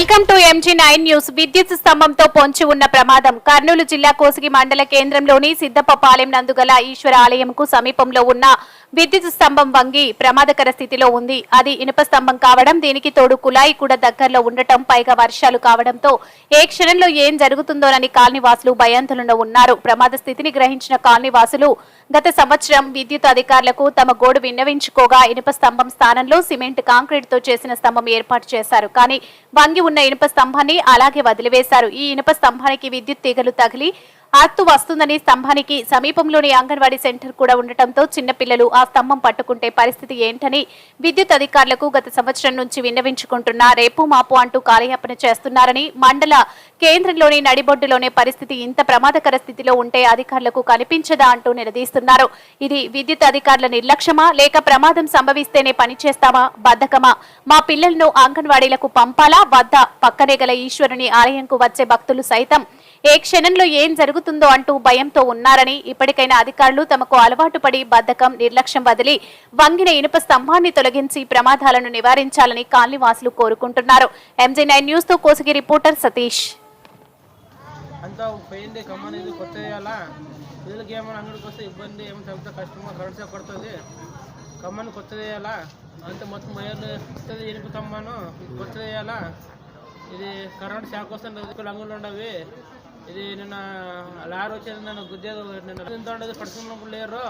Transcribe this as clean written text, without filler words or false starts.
Welcome to MG9 news. విద్యుత్ స్తంభంతో పొంచి ఉన్న ప్రమాదం. కర్నూలు జిల్లా కోసిగి మండల కేంద్రంలోని సిద్దప్పపాలెం నందుగల ఈశ్వర ఆలయంకు సమీపంలో ఉన్న విద్యుత్ స్తంభం వంగి ప్రమాదకర స్థితిలో ఉంది. అది ఇనుప స్తంభం కావడం, దీనికి తోడు కుళాయి కూడా దగ్గరలో ఉండటం, పైగా వర్షాలు కావడంతో ఏ క్షణంలో ఏం జరుగుతుందోనని కాలనీవాసులు భయాందోళనలో ఉన్నారు. ప్రమాద స్థితిని గ్రహించిన కాలనీవాసులు గత సంవత్సరం విద్యుత్ అధికారులకు తమ గోడు విన్నవించుకోగా ఇనుప స్తంభం స్థానంలో సిమెంట్ కాంక్రీట్ తో చేసిన స్తంభం ఏర్పాటు చేశారు. కానీ వంగి ఉన్న ఇనుప స్తంభాన్ని అలాగే వదిలివేశారు. ఈ ఇనుప స్తంభానికి విద్యుత్ తీగలు తగిలి ఆత్తు వస్తుందని స్తంభానికి సమీపంలోని అంగన్వాడీ సెంటర్ కూడా ఉండటంతో చిన్నపిల్లలు ఆ స్తంభం పట్టుకుంటే పరిస్థితి ఏంటని విద్యుత్ అధికారులకు గత సంవత్సరం నుంచి విన్నవించుకుంటున్నా రేపు మాపు అంటూ కాలయాపన చేస్తున్నారని, మండల కేంద్రంలోని నడిబొడ్డులోనే పరిస్థితి ఇంత ప్రమాదకర స్థితిలో ఉంటే అధికారులకు కనిపించదా అంటూ నిలదీస్తున్నారు. ఇది విద్యుత్ అధికారుల నిర్లక్ష్యమా, లేక ప్రమాదం సంభవిస్తేనే పనిచేస్తామా, బద్ధకమా? మా పిల్లలను అంగన్వాడీలకు పంపాలా వద్దా? పక్కనే గల ఈశ్వరుని ఆలయంకు వచ్చే భక్తులు సైతం ఏ క్షణంలో ఏం జరుగుతుందో అంటూ భయంతో ఉన్నారని, ఇప్పటికైనా అధికారులు తమకు అలవాటు పడి బద్ధకం, నిర్లక్ష్యం వదిలి వంగిన ఇనుప స్తంభాన్ని తొలగించి ప్రమాదాలను నివారించాలని కాలనీవాసులు కోరుకుంటున్నారు. MG9 న్యూస్ తో కోసిగి రిపోర్టర్ సతీష్. అంతా పోయింది కమ్మనేది కొత్త చేయాలా, వీళ్ళకి ఏమైనా అంగడికి వస్తే ఇబ్బంది, ఏమైనా తగ్గితే కష్టమో కరెంట్ షాక్ కొడుతుంది, కమ్మని కొత్త చేయాలా, అంతే మొత్తం వైర్లు వస్తుంది, ఇనుపు కమ్మను కొత్త చేయాలా. ఇది కరెంట్ షాక్ వస్తుంది, అంగులు ఉండవి. ఇది నిన్న లారీ వచ్చేది, నన్ను గుద్దేది, నిన్న ఎంత ఉండదు పడుకున్నప్పుడు లేరు.